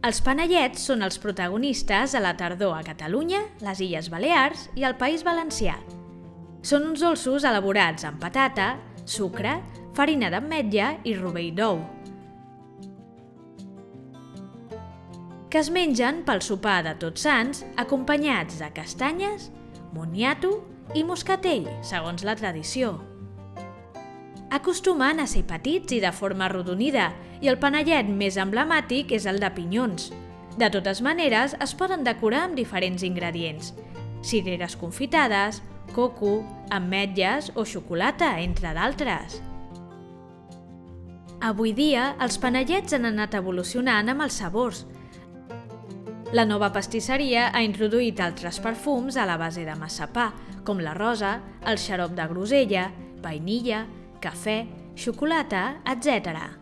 Els panellets són els protagonistes a la tardor a Catalunya, les Illes Balears i al País Valencià. Són uns dolços elaborats amb patata, sucre, farina d'ametlla i rovell d'ou, que es mengen pel sopar de Tots Sants acompanyats de castanyes, moniato i moscatell, segons la tradició. Acostumen a ser petits i de forma arrodonida i el panellet més emblemàtic és el de pinyons. De totes maneres, es poden decorar amb diferents ingredients: cireres confitades, coco, ametlles o xocolata, entre d'altres. Avui dia, els panellets han anat evolucionant amb els sabors. La nova pastisseria ha introduït altres perfums a la base de massapà, com la rosa, el xarop de grosella, vainilla, cafè, xocolata, etc.